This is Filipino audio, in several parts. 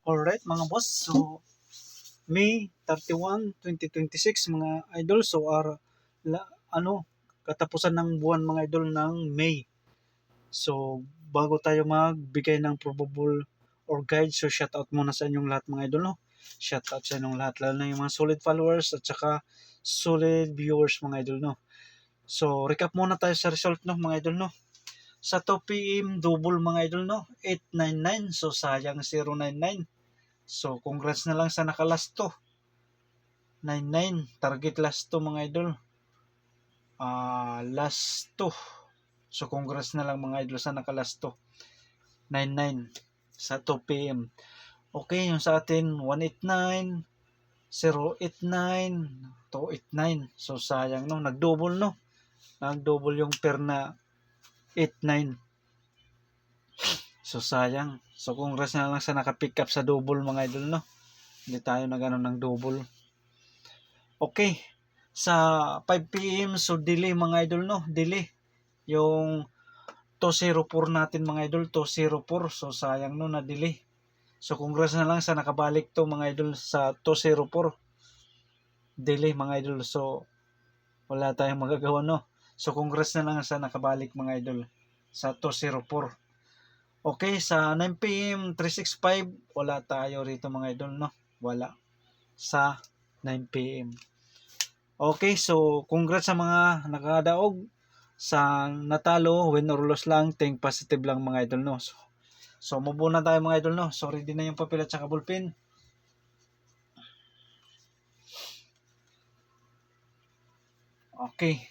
Alright mga boss, so May 31, 2026 mga idol. So katapusan ng buwan mga idol ng May. So bago tayo magbigay ng probable or guide, so shout out muna sa inyong lahat mga idol, no. Shout out sa inyong lahat, lalo na yung mga solid followers at saka solid viewers mga idol, no. So recap muna tayo sa result, no mga idol, no. Sa 2 PM double mga idol, no, 899. So sayang 099. So congrats na lang sa nakalast to. 99 target last to mga idol. Last to. So congrats na lang mga idol sa nakalast to. 99 sa 2 PM. Okay, yung sa atin 189, 089, 289. So sayang, no, nagdouble, no. Nagdouble yung pair na 89. So sayang. So congrats na lang sa naka-pick up sa double mga idol, no. Hindi tayo nagano ng double. Okay. Sa 5 PM, so delay mga idol, no. Delay. Yung 204 natin mga idol, 204. So sayang, no, na delay. So congrats na lang sa nakabalik to mga idol sa 204. Delay mga idol. So wala tayong magagawa, no. So congrats na lang sa nakabalik mga idol sa 204. Okay, sa 9 PM 365, wala tayo rito mga idol, no. Wala sa 9 PM. Okay, so congrats sa mga nakadaog. Sa natalo, win or loss lang, think positive lang mga idol, no. So move na tayo mga idol, no. So ready na yung papel at saka ballpen. Okay.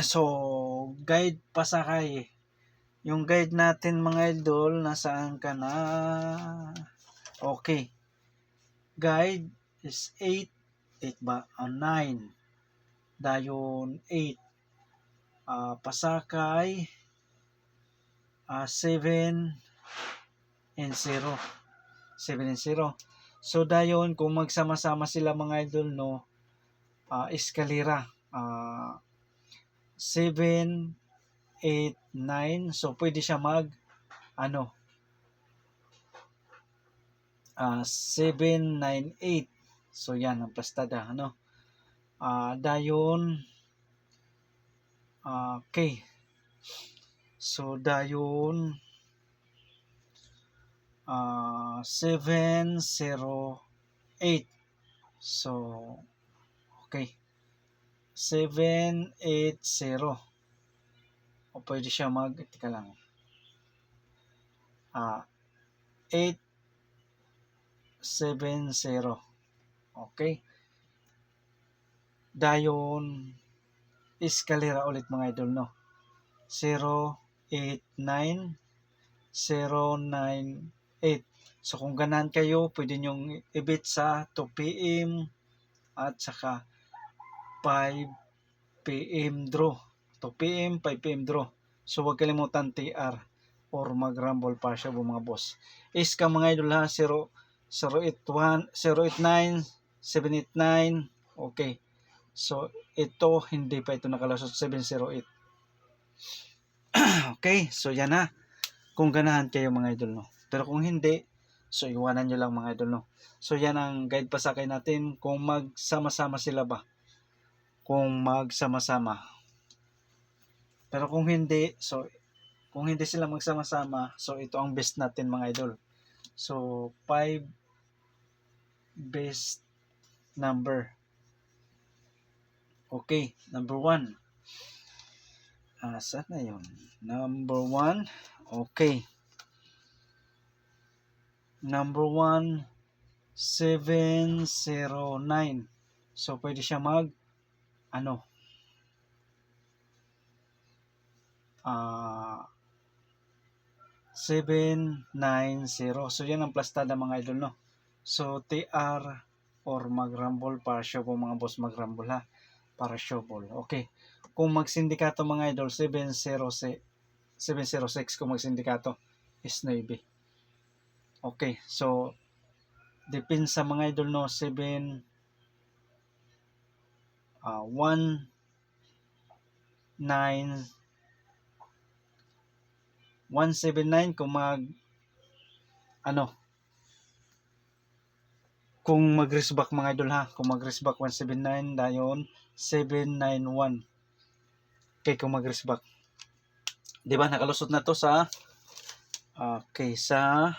So guide pasakay. Yung guide natin mga idol, nasaan ka na? Okay. Guide is 8. 8 ba? 9. Dayon 8. Pasakay 7 and 0. 7 and 0. So dayon kung magsama-sama sila mga idol, no, eskalera. 7, 8, 9. So pwede siya 7, 9, 8. So yan ang plastada, ano. Dayon okay. So dayon 7, 0, 8. So okay. 7, 8, 0. O pwede siya tika lang. 8, 7, 0. Okay. Dayon eskalera ulit mga idol, no. 0, 8, 9, 0, 9, 8. So kung ganahan kayo, pwede nyong i-bet sa 2 PM at saka 5 PM draw. 2 PM, 5 PM draw. So huwag kalimutan TR or mag-rumble pa siya mga boss. Is ka mga idol, ha, 081, 089, 789. Okay. So ito, hindi pa ito nakalusot, 708. Okay, so yan na. Kung ganahan kayo mga idol, no. Pero kung hindi, so iwanan nyo lang mga idol, no. So yan ang guide pasakay natin kung magsama-sama sila ba. Kung magsama-sama. Pero kung hindi, so kung hindi sila magsama-sama, so ito ang best natin mga idol. So 5 best number. Okay, number 1. Saan na yun? Number 1. Okay. Number 1, 709. So pwede siya 790. So yan ang plastada mga idol, no. So TR or mag-rumble para show po mga boss, mag-rumble, ha, para show ball. Okay. Kung magsindikato mga idol, 706 kung magsindikato is 9. Okay. So depende sa mga idol, no, 7 1 9 179 kung ano, kung mag-risk back mga idol ha, kung mag-risk back 179 dayon 791. Okay, kung mag-risk back. 'Di ba nakalusot na to sa okay sa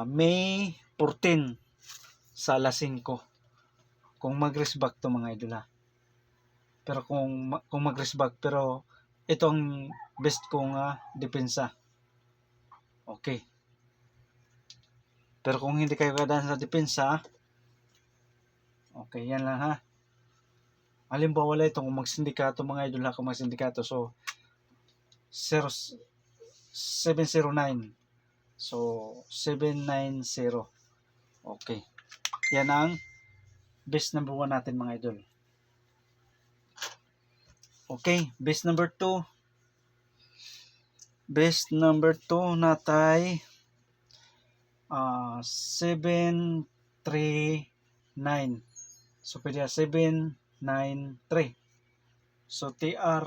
May 14 sa alas 5 kung mag-risk back to mga idol ha. Pero kung mag-risk back, pero ito ang best kong depensa. Okay. Pero kung hindi kayo kadaan sa depensa, okay, yan lang ha. Halimbawa wala itong magsindikato mga idol ha, kung magsindikato. So, 709. So, 790. Okay. Yan ang best number 1 natin mga idol. Okay, best number 2. Best number 2 natay 739. So, pwede 793. So, TR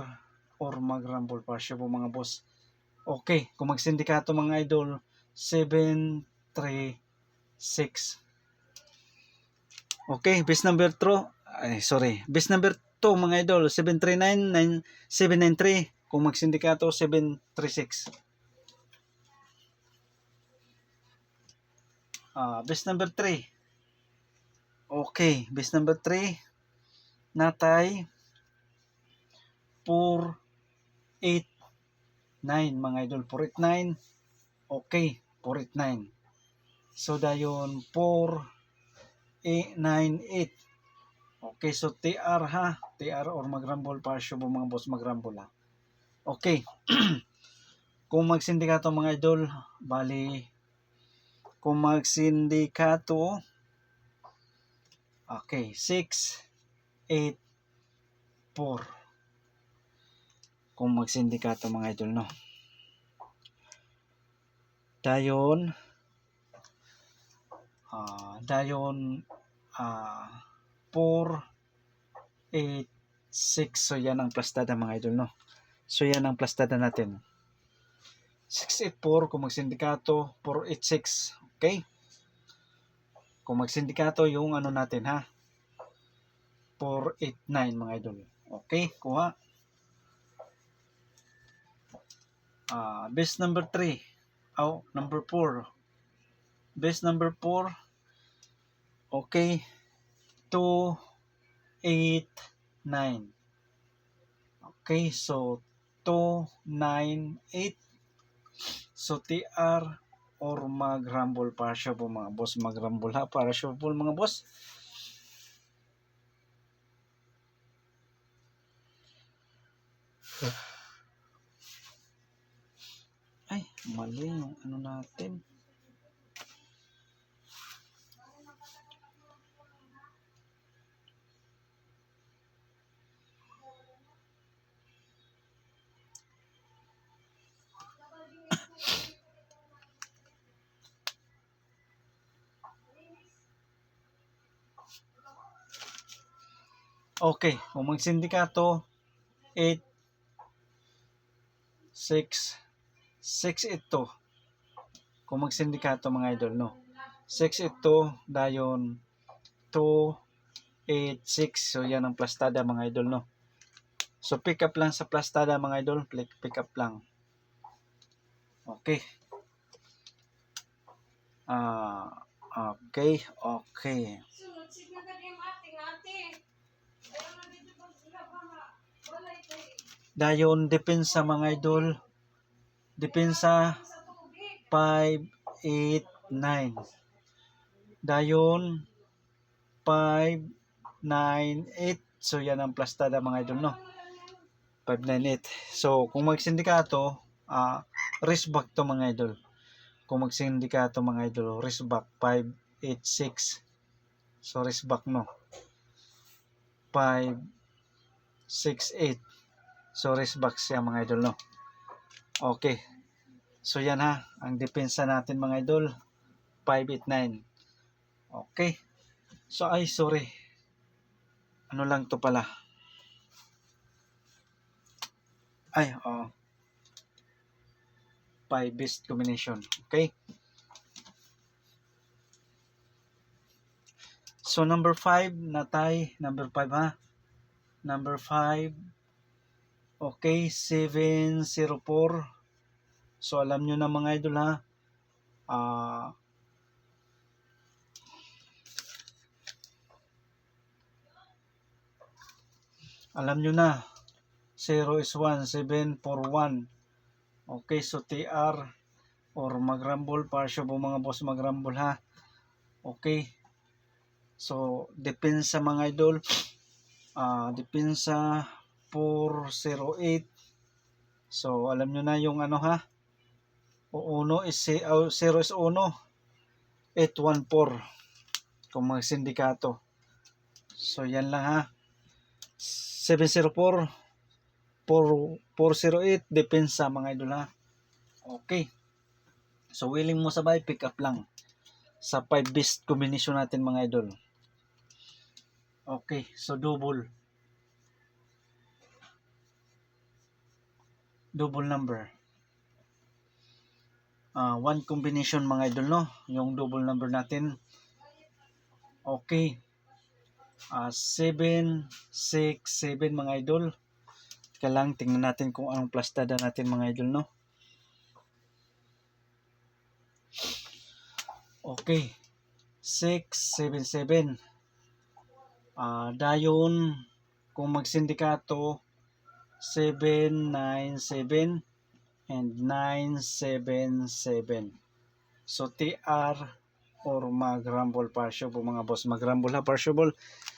or mag-rumble pa siya po mga boss. Okay, kung magsindikato mga idol, 736. Okay, best number 2, best number 2 mga idol, 739, 793. Kung magsindikato, 736. Best number 3. Okay, best number 3 natay 489 mga idol, 489. Okay, 489. So dayon 4898. Okay, so TR ha, TR or mag-rumble pa siya mga boss, mag-rumble ha. Okay. Kung magsindikato mga idol, bali kung magsindikato, okay, 684. Kung magsindikato mga idol, no. Dayon 486. So yan ang plastada mga idol, no. So yan ang plastada natin. 684 kung magsindikato, 486. Okay? Kung magsindikato yung ano natin ha, 489 mga idol. Okay, kuha. Best number 3. Number 4. Best number 4. Okay, 289. Okay, so 298. So TR or mag-rumble para siya po mga boss, mag-rumble ha para siya po mga boss. Ay, mali yung ano natin. Okay, kung magsindikato, 8, 6, 6 ito. Kung magsindikato mga idol, no. 6 ito, dayon 2, 8, 6. So yan ang plastada mga idol, no. So pick up lang sa plastada mga idol, pick up lang. Okay. Okay. Dayon depensa mga idol. Depensa 589. Dayon 598. So yan ang plastada mga idol, no. 598. So kung magsindikato, risk back to mga idol. Kung magsindikato mga idol, risk back 586. So risk back, no. 568. So risk back siya mga idol, no. Okay. So yan ha, ang depensa natin mga idol, 589. Okay. So sorry. Ano lang to pala. 5 best combination. Okay? So number 5 natay, number 5 ha. Number 5. Okay, 704. So alam nyo na mga idol ha. Alam nyo na. 0 is 1, 741. Okay, so TR or magrambol, parsyo po mga boss magrambol ha. Okay. So, depensa mga idol. Depensa 408. So, alam nyo na yung ano ha. O 1 is 0 is 1. 814. Kung mag-sindikato. So, yan lang ha. 704. 408. Depensa mga idol ha. Okay. So, willing mo sabay, pick up lang. Sa 5 best combination natin mga idol. Okay, so double number. One combination mga idol no, yung double number natin. Okay. 7, 6, 7 mga idol. Teka lang, tingnan natin kung anong plastada natin mga idol no. Okay. 6, 7, 7. Dayon kung magsindikato 797 and 977. So TR or mag-rumble partial po mga boss, mag-rumble ha partial.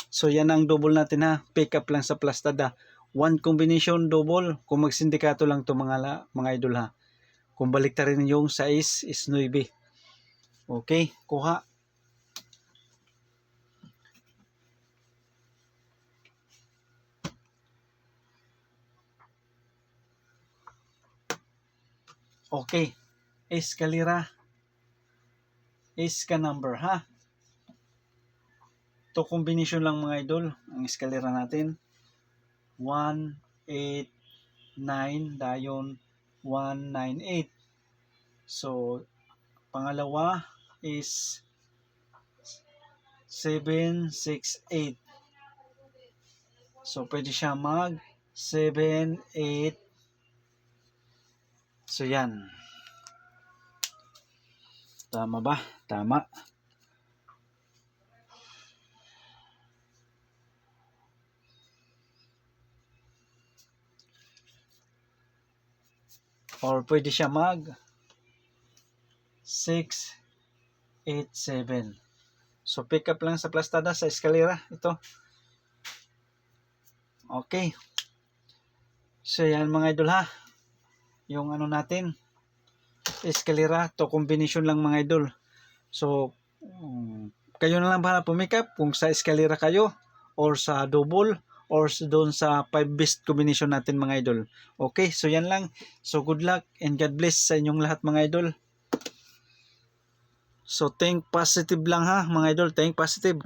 So yan ang double natin ha, pick up lang sa plastada. One combination double kung magsindikato lang to mga idol ha. Kung balik rin yung 6 is 9. Okay, kuha. Okay, eskalera. Iska number ha. To combination lang mga idol. Ang eskalera natin. 1, 8, 9. Dayon 198. So, pangalawa is 7, 6, 8. So, pwede siya mag 7, 8. So, yan. Tama ba? Tama. Or pwede siya mag 6, 8, 7. So, pick up lang sa plastada sa eskalera. Ito. Okay. So, yan mga idol ha. Yung ano natin. Eskalera. To combination lang mga idol. So, kayo na lang para pumick up kung sa eskalera kayo or sa double or doon sa 5 best combination natin mga idol. Okay, so yan lang. So good luck and God bless sa inyong lahat mga idol. So think positive lang ha mga idol, think positive.